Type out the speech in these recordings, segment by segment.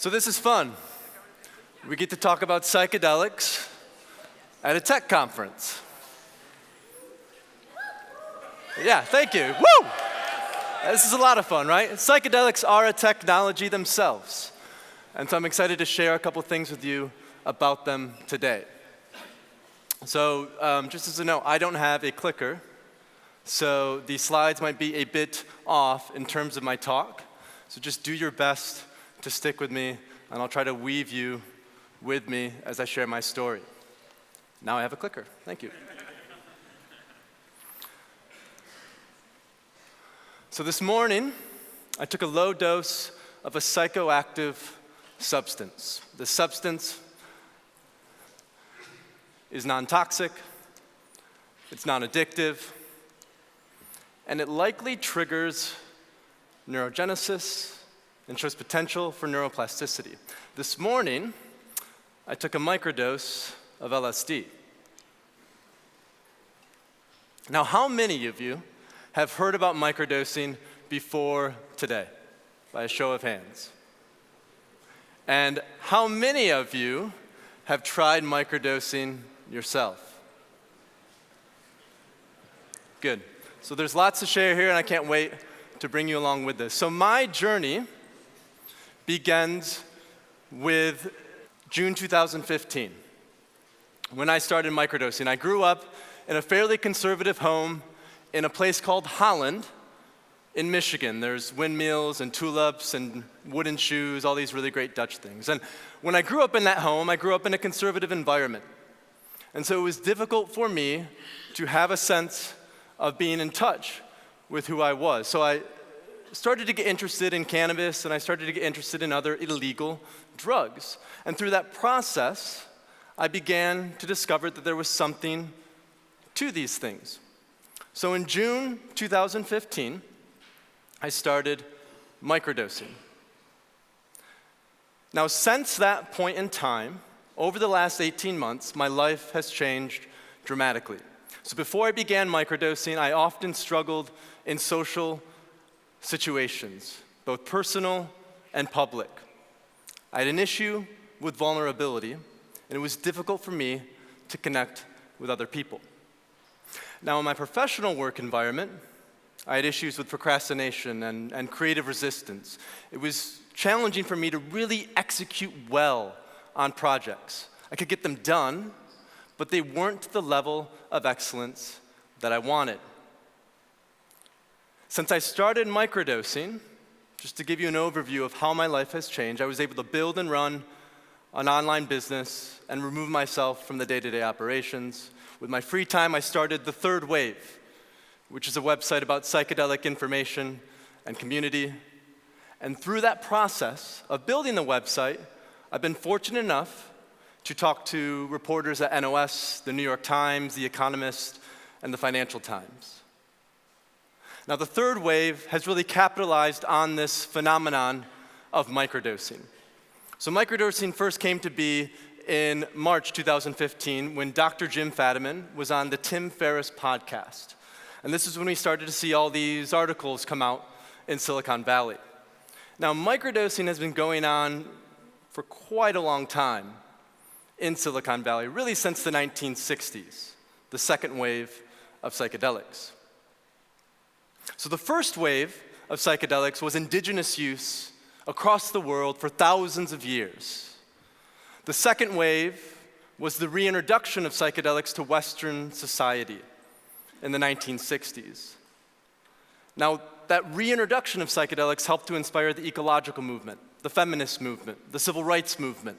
So this is fun. We get to talk about psychedelics at a tech conference. Yeah, thank you. Woo! This is a lot of fun, right? Psychedelics are a technology themselves. And so I'm excited to share a couple things with you about them today. So just as a note, I don't have a clicker, so the slides might be a bit off in terms of my talk. So just do your best to stick with me, and I'll try to weave you with me as I share my story. Now I have a clicker. Thank you. So this morning, I took a low dose of a psychoactive substance. The substance is non-toxic, it's non-addictive, and it likely triggers neurogenesis and shows potential for neuroplasticity. This morning, I took a microdose of LSD. Now, how many of you have heard about microdosing before today? By a show of hands. And how many of you have tried microdosing yourself? Good. So there's lots to share here, and I can't wait to bring you along with this. So my journey begins with June 2015, when I started microdosing. I grew up in a fairly conservative home in a place called Holland in Michigan. There's windmills and tulips and wooden shoes, all these really great Dutch things. And when I grew up in that home, I grew up in a conservative environment. And so it was difficult for me to have a sense of being in touch with who I was. So I started to get interested in cannabis, and I started to get interested in other illegal drugs. And through that process, I began to discover that there was something to these things. So in June 2015, I started microdosing. Now, since that point in time, over the last 18 months, my life has changed dramatically. So before I began microdosing, I often struggled in social situations, both personal and public. I had an issue with vulnerability, and it was difficult for me to connect with other people. Now, in my professional work environment, I had issues with procrastination and creative resistance. It was challenging for me to really execute well on projects. I could get them done, but they weren't to the level of excellence that I wanted. Since I started microdosing, just to give you an overview of how my life has changed, I was able to build and run an online business and remove myself from the day-to-day operations. With my free time, I started The Third Wave, which is a website about psychedelic information and community. And through that process of building the website, I've been fortunate enough to talk to reporters at NOS, the New York Times, The Economist, and the Financial Times. Now, The Third Wave has really capitalized on this phenomenon of microdosing. So microdosing first came to be in March 2015 when Dr. Jim Fadiman was on the Tim Ferriss podcast. And this is when we started to see all these articles come out in Silicon Valley. Now, microdosing has been going on for quite a long time in Silicon Valley, really since the 1960s, the second wave of psychedelics. So the first wave of psychedelics was indigenous use across the world for thousands of years. The second wave was the reintroduction of psychedelics to Western society in the 1960s. Now, that reintroduction of psychedelics helped to inspire the ecological movement, the feminist movement, the civil rights movement.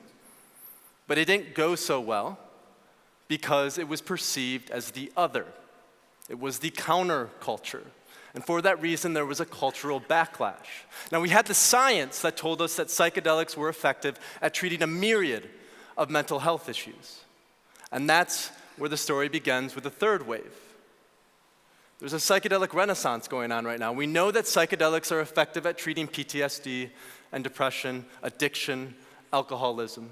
But it didn't go so well because it was perceived as the other. It was the counterculture. And for that reason, there was a cultural backlash. Now, we had the science that told us that psychedelics were effective at treating a myriad of mental health issues. And that's where the story begins with the third wave. There's a psychedelic renaissance going on right now. We know that psychedelics are effective at treating PTSD and depression, addiction, alcoholism.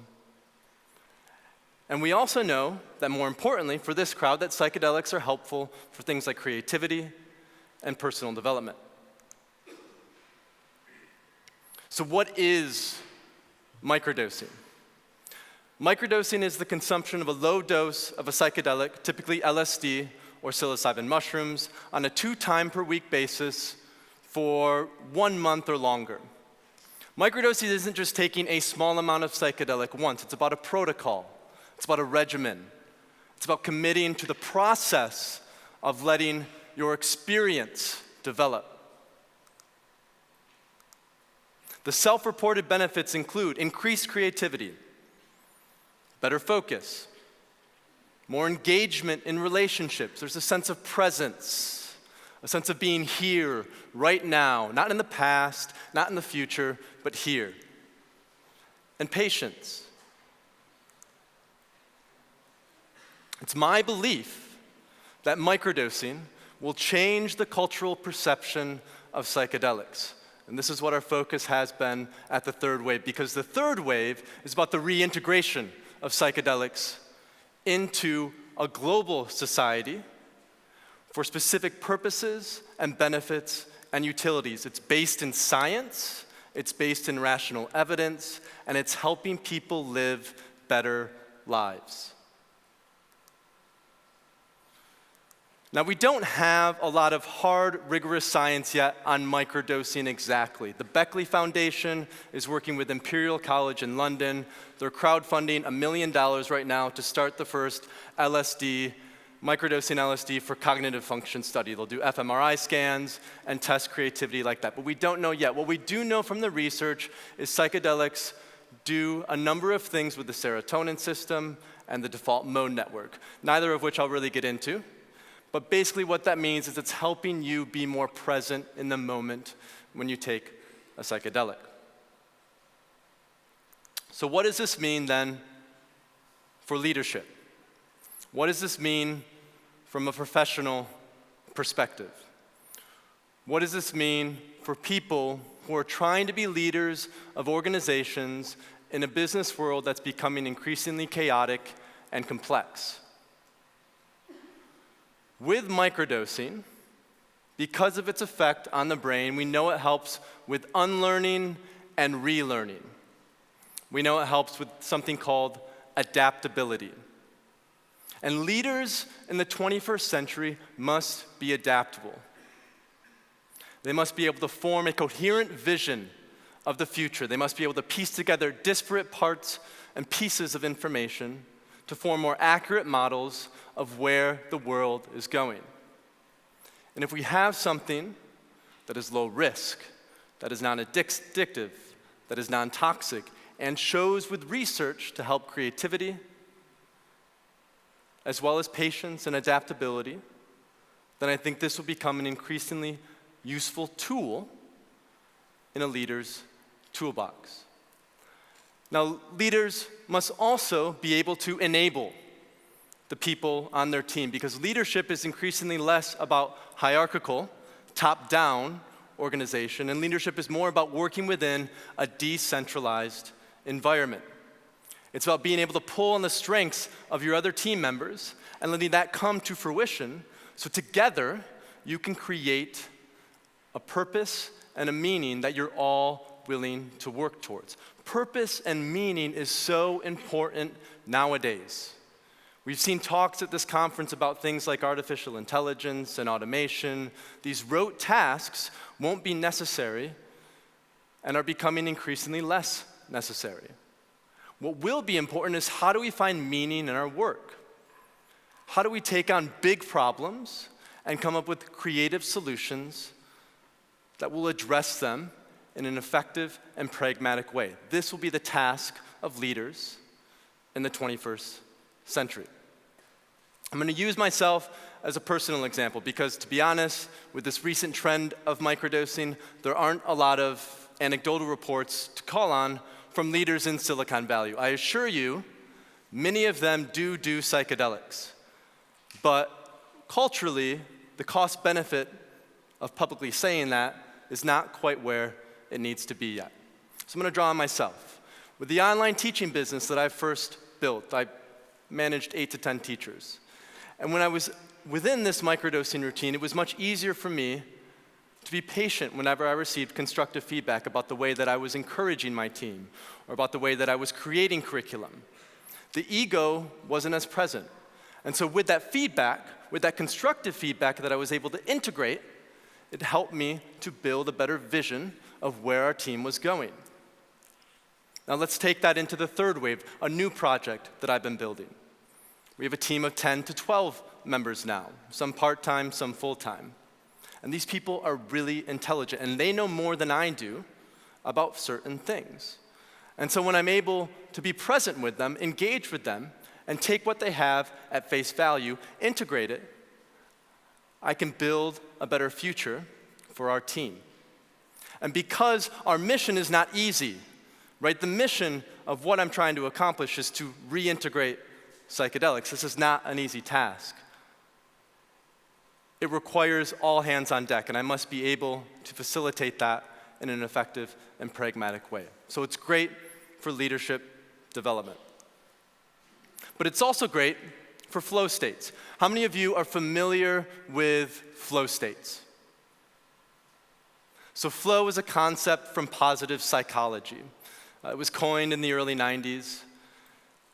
And we also know that, more importantly, for this crowd, that psychedelics are helpful for things like creativity and personal development. So what is Microdosing. Microdosing is the consumption of a low dose of a psychedelic, typically LSD or psilocybin mushrooms, on a 2-time-per-week basis for 1 month or longer. Microdosing isn't just taking a small amount of psychedelic once. It's about a protocol. It's about a regimen. It's about committing to the process of letting your experience develop. The self-reported benefits include increased creativity, better focus, more engagement in relationships. There's a sense of presence, a sense of being here, right now, not in the past, not in the future, but here. And patience. It's my belief that microdosing will change the cultural perception of psychedelics. And this is what our focus has been at the third wave, because the third wave is about the reintegration of psychedelics into a global society for specific purposes and benefits and utilities. It's based in science, it's based in rational evidence, and it's helping people live better lives. Now, we don't have a lot of hard, rigorous science yet on microdosing exactly. The Beckley Foundation is working with Imperial College in London. They're crowdfunding $1 million right now to start the first microdosing LSD for cognitive function study. They'll do fMRI scans and test creativity like that, but we don't know yet. What we do know from the research is psychedelics do a number of things with the serotonin system and the default mode network, neither of which I'll really get into. But basically what that means is it's helping you be more present in the moment when you take a psychedelic. So what does this mean then for leadership? What does this mean from a professional perspective? What does this mean for people who are trying to be leaders of organizations in a business world that's becoming increasingly chaotic and complex? With microdosing, because of its effect on the brain, we know it helps with unlearning and relearning. We know it helps with something called adaptability. And leaders in the 21st century must be adaptable. They must be able to form a coherent vision of the future. They must be able to piece together disparate parts and pieces of information to form more accurate models of where the world is going. And if we have something that is low risk, that is non-addictive, that is non-toxic, and shows with research to help creativity, as well as patience and adaptability, then I think this will become an increasingly useful tool in a leader's toolbox. Now, leaders must also be able to enable the people on their team, because leadership is increasingly less about hierarchical, top-down organization, and leadership is more about working within a decentralized environment. It's about being able to pull on the strengths of your other team members and letting that come to fruition, so together you can create a purpose and a meaning that you're all willing to work towards. Purpose and meaning is so important nowadays. We've seen talks at this conference about things like artificial intelligence and automation. These rote tasks won't be necessary and are becoming increasingly less necessary. What will be important is, how do we find meaning in our work? How do we take on big problems and come up with creative solutions that will address them in an effective and pragmatic way? This will be the task of leaders in the 21st century. I'm going to use myself as a personal example because, to be honest, with this recent trend of microdosing, there aren't a lot of anecdotal reports to call on from leaders in Silicon Valley. I assure you, many of them do psychedelics. But culturally, the cost-benefit of publicly saying that is not quite where it needs to be yet. So I'm going to draw on myself. With the online teaching business that I first built, I managed 8 to 10 teachers. And when I was within this microdosing routine, it was much easier for me to be patient whenever I received constructive feedback about the way that I was encouraging my team or about the way that I was creating curriculum. The ego wasn't as present. And so with that feedback, with that constructive feedback that I was able to integrate, it helped me to build a better vision of where our team was going. Now let's take that into the third wave, a new project that I've been building. We have a team of 10 to 12 members now, some part-time, some full-time. And these people are really intelligent, and they know more than I do about certain things. And so when I'm able to be present with them, engage with them, and take what they have at face value, integrate it, I can build a better future for our team. And because our mission is not easy, right? The mission of what I'm trying to accomplish is to reintegrate psychedelics. This is not an easy task. It requires all hands on deck, and I must be able to facilitate that in an effective and pragmatic way. So it's great for leadership development. But it's also great for flow states. How many of you are familiar with flow states? So flow is a concept from positive psychology. It was coined in the early 90s,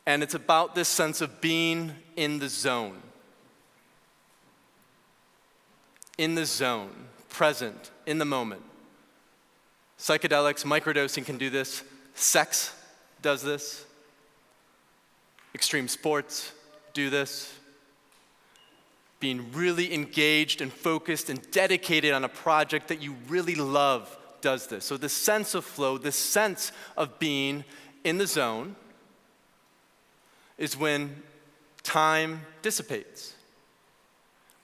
and it's about this sense of being in the zone. In the zone, present, in the moment. Psychedelics, microdosing can do this. Sex does this. Extreme sports do this. Being really engaged and focused and dedicated on a project that you really love does this. So this sense of flow, this sense of being in the zone is when time dissipates,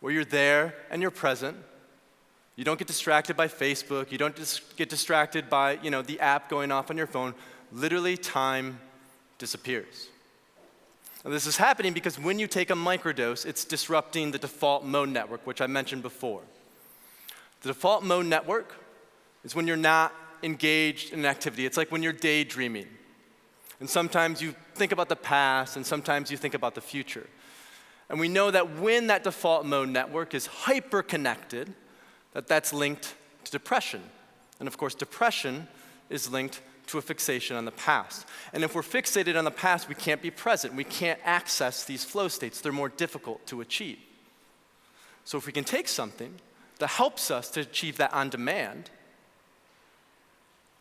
where you're there and you're present. You don't get distracted by Facebook. You don't get distracted by, the app going off on your phone. Literally, time disappears. And this is happening because when you take a microdose, it's disrupting the default mode network, which I mentioned before. The default mode network is when you're not engaged in an activity. It's like when you're daydreaming. And sometimes you think about the past, and sometimes you think about the future. And we know that when that default mode network is hyper-connected, that's linked to depression. And of course, depression is linked to a fixation on the past. And if we're fixated on the past, we can't be present. We can't access these flow states. They're more difficult to achieve. So if we can take something that helps us to achieve that on demand,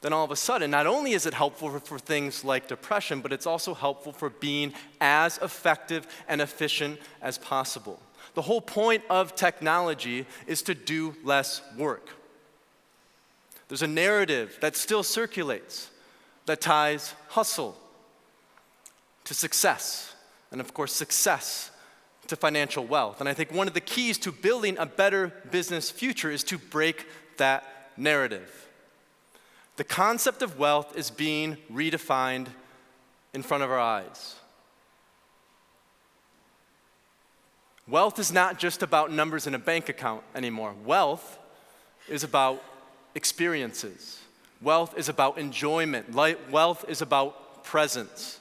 then all of a sudden, not only is it helpful for things like depression, but it's also helpful for being as effective and efficient as possible. The whole point of technology is to do less work. There's a narrative that still circulates that ties hustle to success, and of course, success to financial wealth. And I think one of the keys to building a better business future is to break that narrative. The concept of wealth is being redefined in front of our eyes. Wealth is not just about numbers in a bank account anymore. Wealth is about experiences. Wealth is about enjoyment. Wealth is about presence.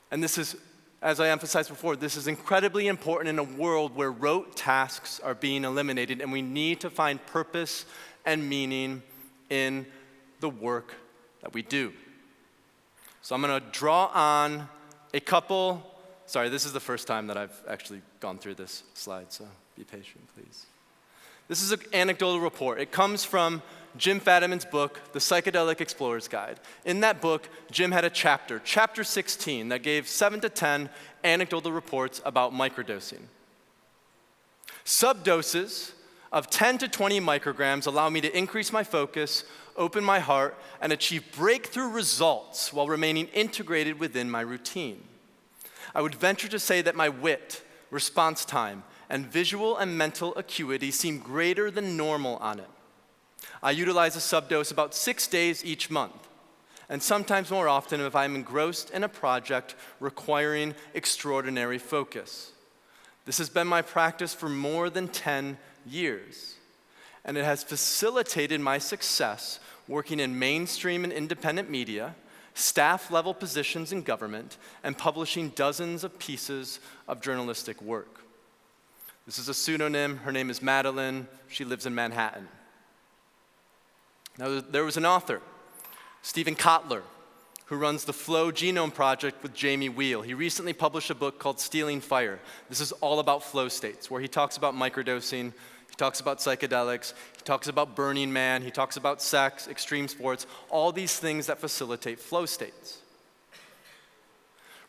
And this is, as I emphasized before, this is incredibly important in a world where rote tasks are being eliminated, and we need to find purpose and meaning in the work that we do. So I'm going to draw on a couple. Sorry, this is the first time that I've actually gone through this slide, so be patient, please. This is an anecdotal report. It comes from Jim Fadiman's book, The Psychedelic Explorer's Guide. In that book, Jim had a chapter 16, that gave 7 to 10 anecdotal reports about microdosing. Subdoses of 10 to 20 micrograms allow me to increase my focus, open my heart, and achieve breakthrough results while remaining integrated within my routine. I would venture to say that my wit, response time, and visual and mental acuity seem greater than normal on it. I utilize a subdose about 6 days each month, and sometimes more often if I'm engrossed in a project requiring extraordinary focus. This has been my practice for more than 10 years, and it has facilitated my success working in mainstream and independent media, staff-level positions in government, and publishing dozens of pieces of journalistic work. This is a pseudonym. Her name is Madeline. She lives in Manhattan. Now, there was an author, Stephen Kotler, who runs the Flow Genome Project with Jamie Wheel. He recently published a book called Stealing Fire. This is all about flow states, where he talks about microdosing, he talks about psychedelics, he talks about Burning Man, he talks about sex, extreme sports, all these things that facilitate flow states.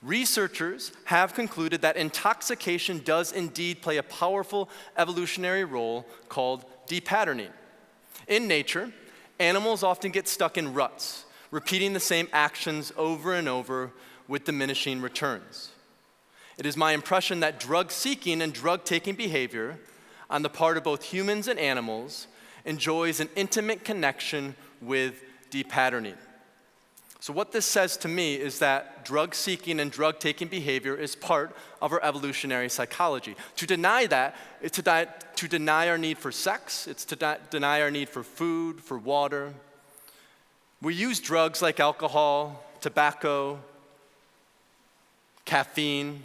Researchers have concluded that intoxication does indeed play a powerful evolutionary role called depatterning. In nature, animals often get stuck in ruts, repeating the same actions over and over with diminishing returns. It is my impression that drug-seeking and drug-taking behavior on the part of both humans and animals enjoys an intimate connection with depatterning. So what this says to me is that drug-seeking and drug-taking behavior is part of our evolutionary psychology. To deny that is to deny our need for sex, it's to deny our need for food, for water. We use drugs like alcohol, tobacco, caffeine.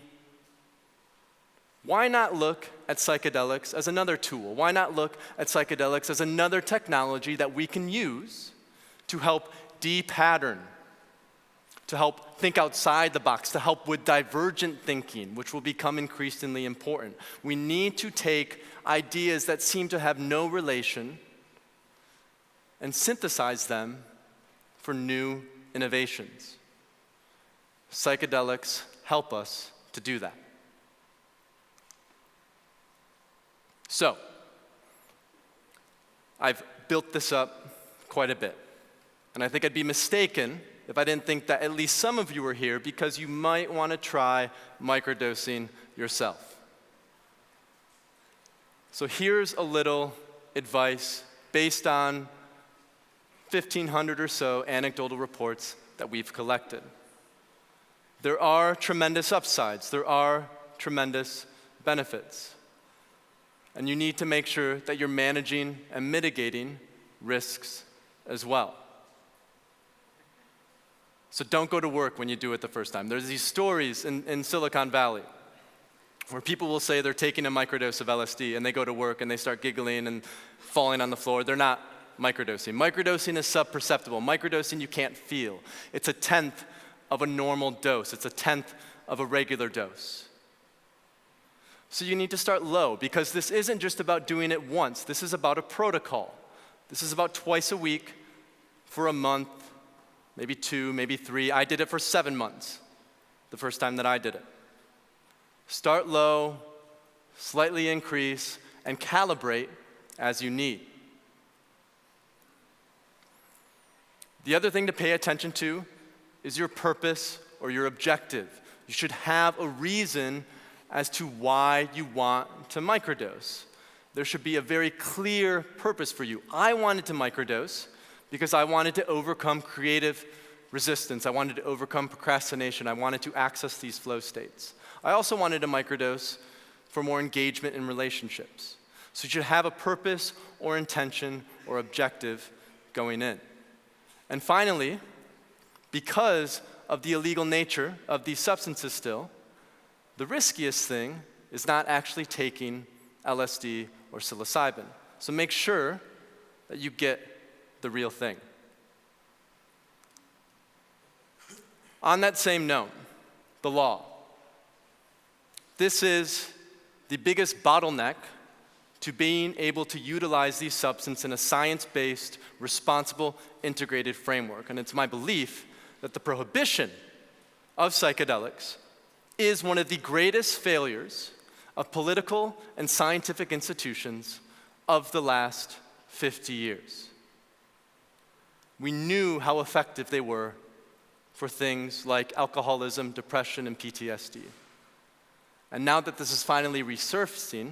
Why not look at psychedelics as another tool? Why not look at psychedelics as another technology that we can use to help depattern, to help think outside the box, to help with divergent thinking, which will become increasingly important. We need to take ideas that seem to have no relation and synthesize them for new innovations. Psychedelics help us to do that. So, I've built this up quite a bit, and I think I'd be mistaken if I didn't think that at least some of you are here because you might want to try microdosing yourself. So here's a little advice based on 1,500 or so anecdotal reports that we've collected. There are tremendous upsides. There are tremendous benefits. And you need to make sure that you're managing and mitigating risks as well. So don't go to work when you do it the first time. There's these stories in Silicon Valley where people will say they're taking a microdose of LSD and they go to work and they start giggling and falling on the floor. They're not microdosing. Microdosing is subperceptible. Microdosing you can't feel. It's a tenth of a normal dose. It's a tenth of a regular dose. So you need to start low because this isn't just about doing it once. This is about a protocol. This is about twice a week for a month, maybe 2, maybe 3. I did it for 7 months, the first time that I did it. Start low, slightly increase, and calibrate as you need. The other thing to pay attention to is your purpose or your objective. You should have a reason as to why you want to microdose. There should be a very clear purpose for you. I wanted to microdose because I wanted to overcome creative resistance. I wanted to overcome procrastination. I wanted to access these flow states. I also wanted to microdose for more engagement in relationships. So you should have a purpose or intention or objective going in. And finally, because of the illegal nature of these substances still, the riskiest thing is not actually taking LSD or psilocybin. So make sure that you get the real thing. On that same note, the law. This is the biggest bottleneck to being able to utilize these substances in a science-based, responsible, integrated framework. And it's my belief that the prohibition of psychedelics is one of the greatest failures of political and scientific institutions of the last 50 years. We knew how effective they were for things like alcoholism, depression, and PTSD. And now that this is finally resurfacing,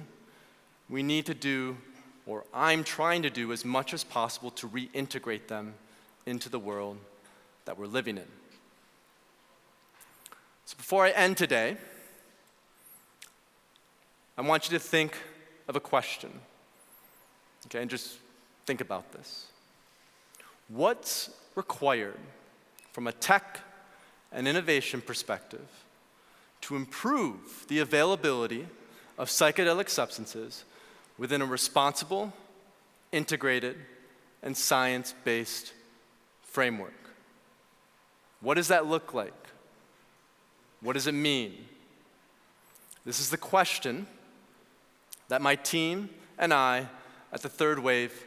we need to do, or I'm trying to do as much as possible to reintegrate them into the world that we're living in. So before I end today, I want you to think of a question, okay, and just think about this. What's required from a tech and innovation perspective to improve the availability of psychedelic substances within a responsible, integrated, and science-based framework. What does that look like? What does it mean? This is the question that my team and I at the Third Wave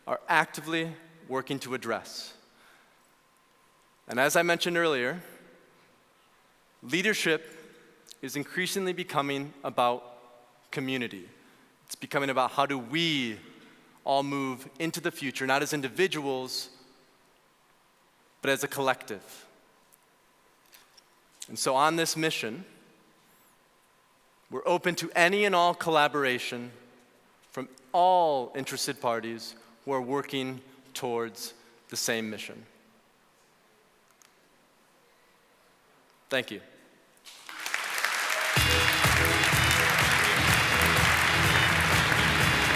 are actively working to address. And as I mentioned earlier, leadership is increasingly becoming about community. It's becoming about how do we all move into the future, not as individuals, but as a collective. And so on this mission, we're open to any and all collaboration from all interested parties who are working towards the same mission. Thank you.